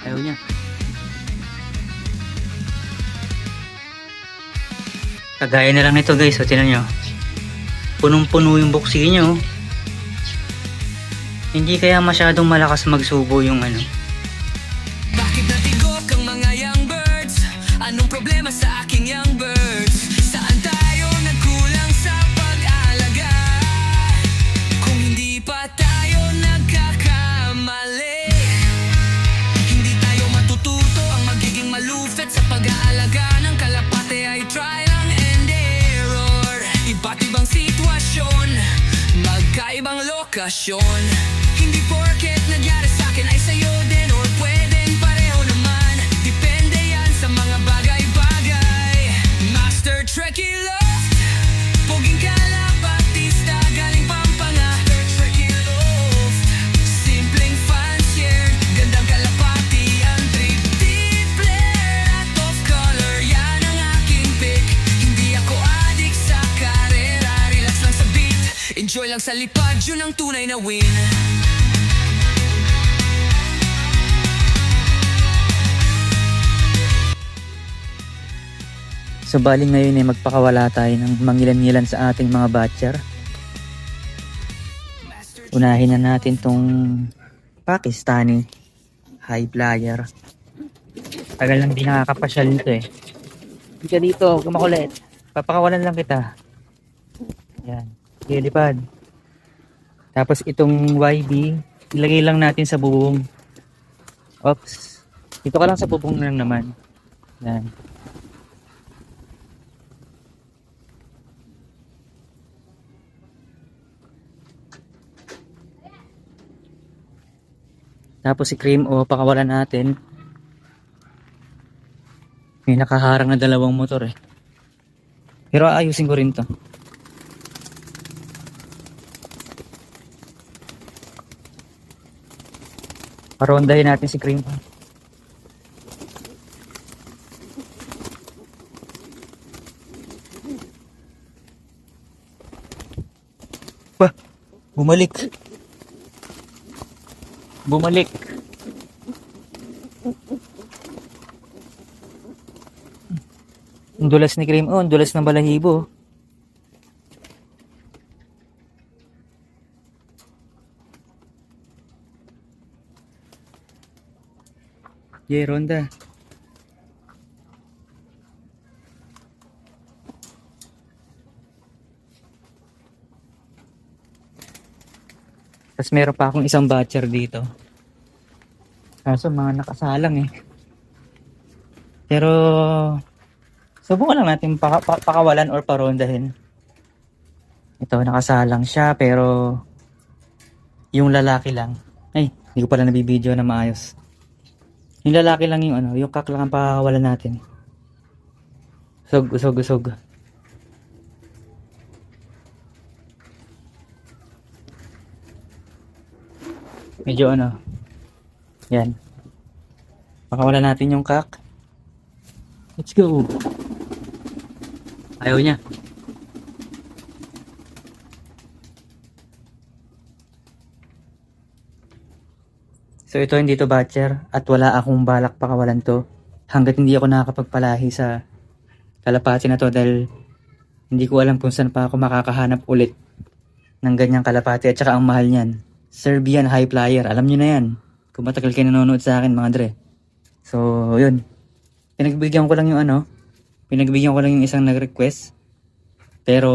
Ayaw niya. Kagaya na lang nito guys, o tinan nyo. Punong-puno yung boxy nyo. Hindi kaya masyadong malakas magsubo yung ano. Bakit natigok ang mga young birds? Anong problema sa aking young birds? Saan tayo nagkulang sa pag-alaga? Kung hindi pa tayo nagkakamali, hindi tayo matututo. Ang magiging malupit sa pag-aalaga ng kalapate ay try lang and error. Iba't ibang sitwasyon, magkaibang lokasyon. Hindi porket nagyari sa'kin ay sa'yo din, or pwedeng pareho naman. Depende yan sa mga bagay-bagay. Master Trekkie Loft, poging kalapatista galing Pampanga. Master Trekkie Loft, simpleng fancier, gandang kalapati ang trip. Deep flare at off color, yan ang aking pick. Hindi ako adik sa karera, relax lang sa beat. Enjoy lang sa lipad, yun ang tunay na win. So bali ngayon ay magpakawala tayo ng mangilan-ngilan sa ating mga batcher. Unahin na natin tong Pakistani high flyer. Tagal lang di nakakapasyal nito eh. Hindi ka dito, kumakulit. Papakawalan lang kita. Yan, lilipad. Tapos itong YB, ilagay lang natin sa bubong. Oops. Dito ka lang sa bubong lang naman. Yan. Tapos si Cream o pakawalan natin. May nakaharang na dalawang motor eh. Pero ayusin ko rin to. Parondahin natin si Cream. Wah, bumalik. Bumalik. Ang dulas ni Cream. Oh, ang dulas ng balahibo. Yeah, ronda. Tapos meron pa akong isang batcher dito. Kaso mga nakasalang eh. Pero subukan lang natin pakawalan or parondahin. Ito, nakasalang siya pero yung lalaki lang. Ay, hindi ko pala nabibideo na maayos. Yung lalaki lang yung ano, yung kak lang ang pakawalan natin. Usog. Medyo ano. Yan. Pakawalan natin yung kak. Let's go. Ayaw niya. So ito hindi to batcher at wala akong balak pakawalan to hanggat hindi ako nakakapagpalahi sa kalapati na to dahil hindi ko alam kung saan pa ako makakahanap ulit ng ganyang kalapati at saka ang mahal niyan. Serbian high flyer, alam nyo na yan kung matagal kayo nanonood sa akin mga dre. So yun, pinagbigyan ko lang yung isang nag-request pero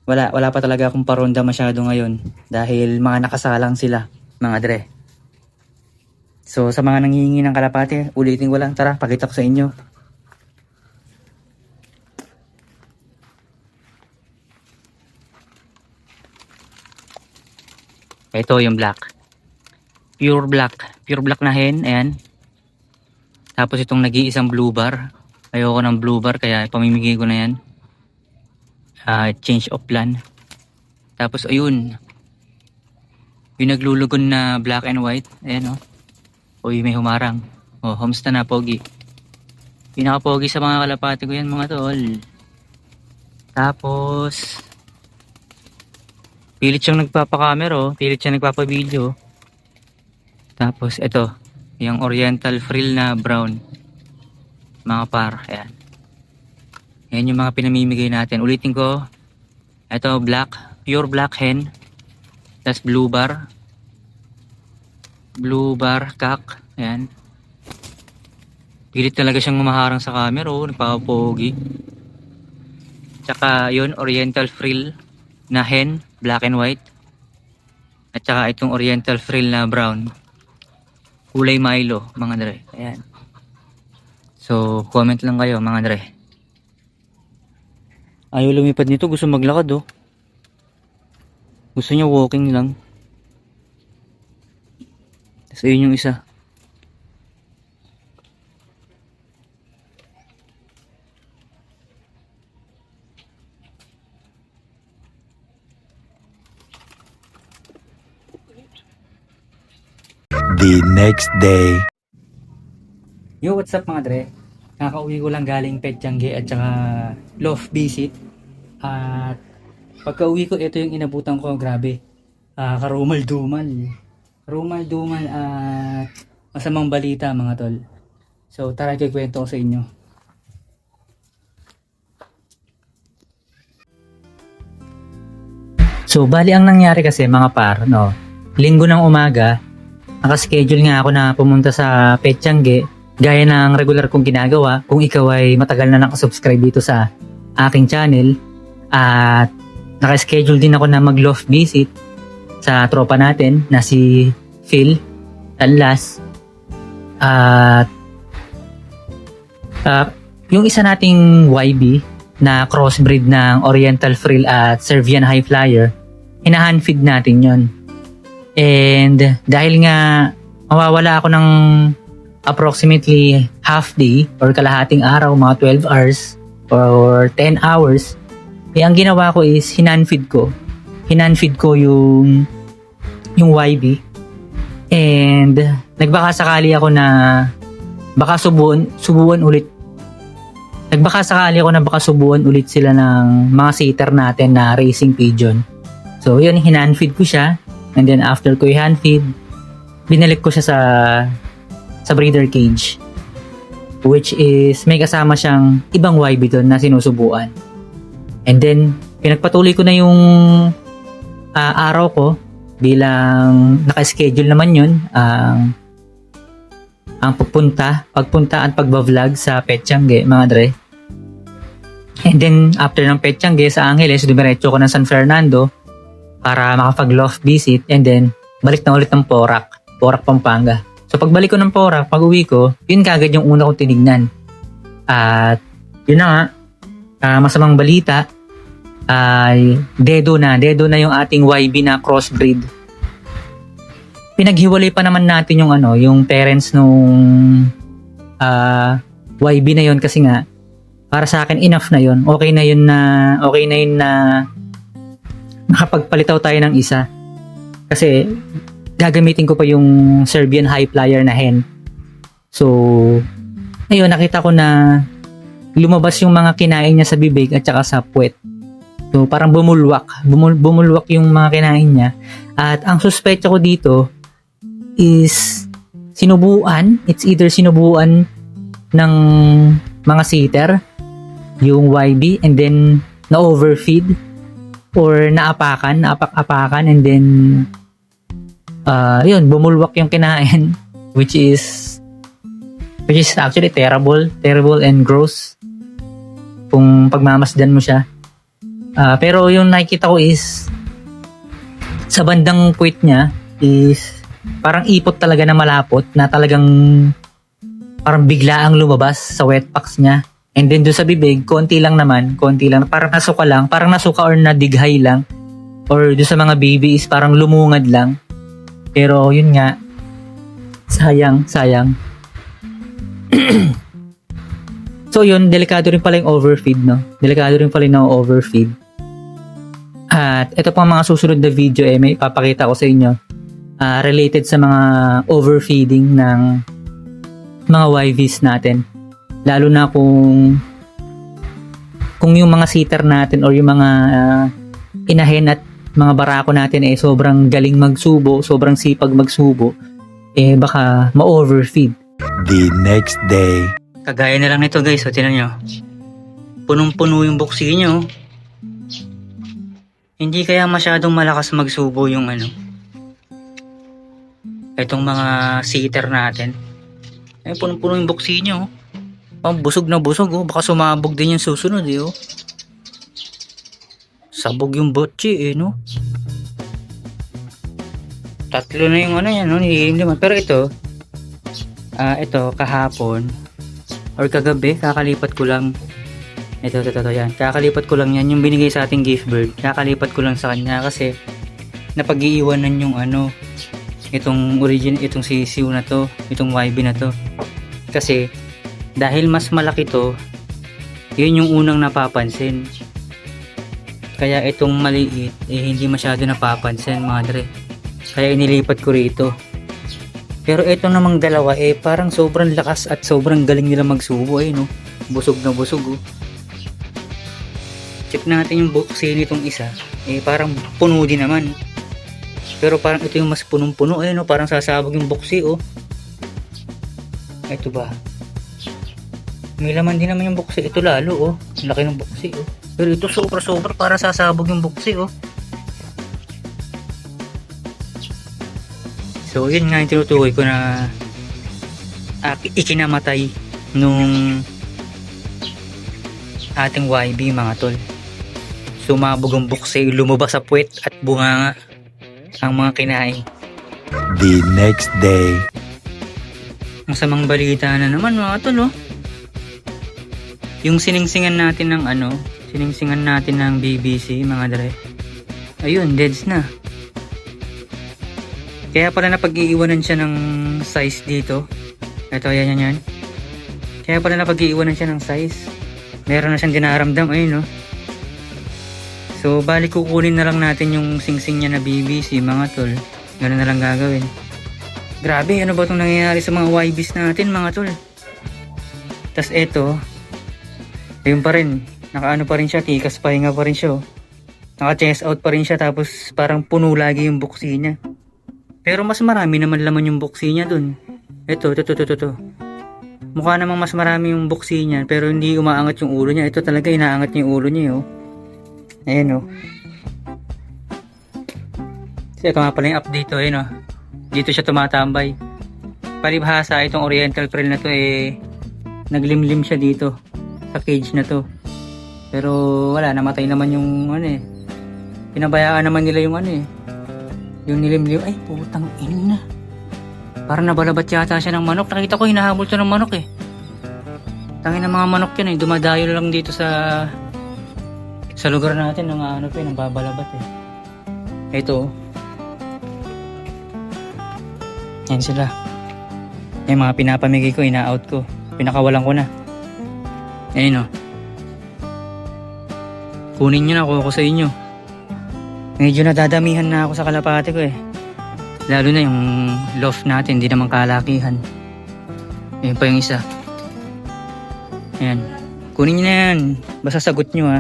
wala pa talaga akong paronda masyado ngayon dahil mga nakasalang sila mga dre. So sa mga nanghihingi ng kalapate, ulitin ko lang, tara pakita ko sa inyo. Ito yung black. Pure black na hen, ayan. Tapos itong nag-iisang blue bar. Ayoko ng blue bar kaya pamimigay ko na yan. Change of plan. Tapos ayun. Yung naglulugon na black and white, ayan oh. Uy, may humarang. Oh, homesta na, pogi. Pinaka-pogi sa mga kalapati ko yan mga tol. Tapos pilit siyang nagpapakamer oh. Pilit siyang nagpapavideo. Tapos ito, Yung oriental frill na brown. Mga par, ayan. Yan yung mga pinamimigay natin. Ulitin ko. Ito black, pure black hen. Tapos blue bar. Blue bar cock. Ayan. Pilit talaga siyang umaharang sa camera. Oh, nagpapapogi. Tsaka yun, oriental frill na hen, black and white. At saka itong oriental frill na brown. Kulay Milo, mga dre. Ayan. So, comment lang kayo, mga dre. Ayaw lumipad nito, gusto maglakad oh. Gusto niya walking lang. Tapos ayun yung isa. The next day. Yo, what's up mga dre? Kakauwi ko lang galing Petchange at saka Loft visit. At pagka-uwi ko, ito yung inabutan ko. Grabe. Karumal-dumal. Karumal-dumal at masamang balita mga tol. So tara, kikwento ko sa inyo. So bali ang nangyari kasi mga par, no? Linggo ng umaga, naka-schedule nga ako na pumunta sa Petchange gaya ng regular kong ginagawa. Kung ikaw ay matagal na nakasubscribe dito sa aking channel, at naka-schedule din ako na mag-loft visit sa tropa natin na si Phil Talas. At yung isa nating YB na crossbreed ng Oriental Frill at Serbian High Flyer, hina-handfeed natin yon. And dahil nga mawawala ako ng approximately half day or kalahating araw, mga 12 hours or 10 hours, ang ginawa ko is hinanfeed ko yung YB. And nagbaka sakali ako na baka subuan ulit sila ng mga sitter natin na racing pigeon. So yun, hinanfeed ko siya. And then after ko i-handfeed, binalik ko siya sa breeder cage, which is may kasama siyang ibang YB doon na sinusubuan. And then pinagpatuloy ko na yung araw ko bilang naka-schedule naman yun ang pagpunta at pagba-vlog sa Petchange, mga dre. And then after ng Petchange sa Angeles, dumiretso ko ng San Fernando para makapag-loft visit, and then balik na ulit ng Porac, Pampanga. So pagbalik ko ng Porac, pag-uwi ko, yun kagad yung una kong tinignan. At yun na nga, masamang balita ay dedo na yung ating YB na crossbreed. Pinaghiwalay pa naman natin yung parents nung YB na yun, kasi nga para sa akin enough na yun. Okay na yun na nakapagpalitaw tayo ng isa. Kasi gagamitin ko pa yung Serbian High Flyer na hen. So ayun, nakita ko na lumabas yung mga kinain niya sa bibig at saka sa puwet. So parang bumulwak yung mga kinain niya. At ang suspecha ko dito is it's either sinubuan ng mga sitter yung YB and then na-overfeed, or naapak-apakan, and then yun, bumulwak yung kinain, which is actually terrible and gross kung pagmamasdan mo siya. Pero yung nakikita ko is sa bandang puwit niya is parang ipot talaga na malapot na talagang parang biglaang lumabas sa wet packs niya. And then doon sa bibig, konti lang, parang nasuka or nadighay lang. Or doon sa mga baby is parang lumungad lang. Pero yun nga, sayang. So yun, delikado rin pala yung overfeed, no? Overfeed. At ito pang mga susunod na video may ipapakita ko sa inyo related sa mga overfeeding ng mga YVs natin. Lalo na kung yung mga sitter natin or yung mga inahen at mga barako natin sobrang galing magsubo, sobrang sipag magsubo. baka ma-overfeed. The next day. Kagaya na lang nito guys, o tinan nyo. Punong-puno yung buksi nyo. Hindi kaya masyadong malakas magsubo yung itong mga sitter natin. Punong-puno yung buksi nyo. Busog na busog, baka sumabog din yung susunod Sabog yung botchi no? Tatlo na yung yan, nililimliman. Pero ito kahapon or kagabi, kakalipat ko lang ito yan. Kakalipat ko lang yan, yung binigay sa ating gift bird. Kakalipat ko lang sa kanya kasi napag-iiwanan yung itong sisiw na to, itong YB na to. Kasi dahil mas malaki to, yun yung unang napapansin. Kaya itong maliit hindi masyado napapansin mga dre. Kaya inilipat ko rito. Pero ito namang dalawa parang sobrang lakas at sobrang galing nila magsubo Busog na busog Check natin yung buksi nitong isa. Parang puno din naman. Pero parang ito yung mas punong-puno parang sasabog yung buksi Ito ba? May laman din naman yung buksi. Ito lalo laki ng buksi Pero ito sobra para sasabog yung buksi So yun nga yung tinutukoy ko na ikinamatay nung ating YB mga tol. Sumabog ang buksi, lumabas sa puwet at bunganga ang mga kinain. The next day. Masamang balita na naman mga tol Yung siningsingan natin ng BBC mga dre. Ayun, deads na. Kaya pala napag-iiwanan siya ng size dito. Ito, yan. Kaya pala napag-iiwanan siya ng size. Meron na siyang dinaramdam, So, balik kukunin na lang natin yung singsing niya na BBC, mga tol. Ganun na lang gagawin. Grabe, ano ba itong nangyayari sa mga YBs natin, mga tol? Tas eto, ayun pa rin. Nakaano pa rin siya, tikas pahinga pa rin siya. Naka-chest out pa rin siya, tapos parang puno lagi yung buksi niya. Pero mas marami naman laman yung buksi niya dun. Ito. Mukha namang mas marami yung buksi niya, pero hindi umaangat yung ulo niya. Ito talaga, inaangat niya yung ulo niya, Ayan, So, ito nga pala yung update, Dito siya tumatambay. Palibhasa, itong Oriental Krill na to, naglimlim siya dito, sa cage na to. Pero, wala, namatay naman yung, pinabayaan naman nila yung, yung nilimlim. Ay, putang ina. Parang nabalabat yata siya ng manok. Nakita ko hinahabol to ng manok Tangin ng mga manok yan dumadayo lang dito sa lugar natin ng ng babalabat Ito. Yan sila. Yung mga pinapamigay ko, ina-out ko. Pinakawalan ko na. Ayun Kunin nyo na ako sa inyo. Medyo nadadamihan na ako sa kalapate ko Lalo na yung loft natin, hindi naman kalakihan. Ayun pa yung isa. Ayan. Kunin nyo na yan. Basta sagot nyo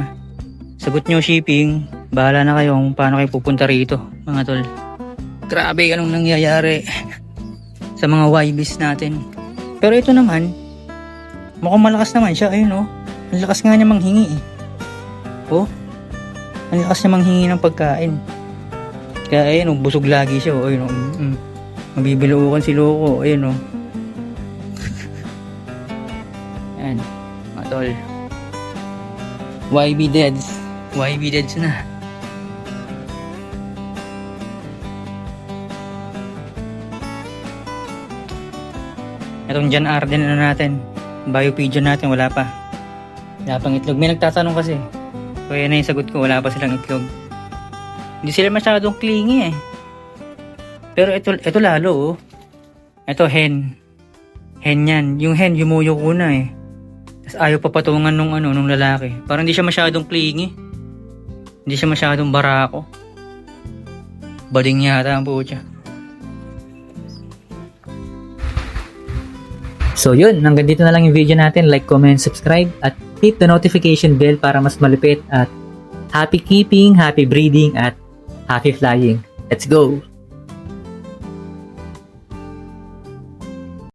Sagot nyo shipping. Bahala na kayo kung paano kayo pupunta rito, mga tol. Grabe, anong nangyayari sa mga YBs natin. Pero ito naman, mukhang malakas naman siya. Ayun ang lakas nga niya manghingi ang lakas niya manghingi ng pagkain. Kaya ayun busog lagi siya mabibiluukan si Loco. Ayun Ayan, mga tol. YB deads na. Itong John Arden natin, bio pigeon natin, wala pang itlog. May nagtatanong kasi, so yan na yung sagot ko, wala pa silang itlog. Hindi sila masyadong clingy pero ito lalo ito hen yan, yung hen yumuyo ko na tas ayaw papatungan nung lalaki. Parang hindi siya masyadong clingy, hindi siya masyadong barako. Bading yata ang pucha. So yun, hanggang dito na lang yung video natin. Like, comment, subscribe, at hit the notification bell para mas malupit. At happy keeping, happy breeding, at happy flying. Let's go!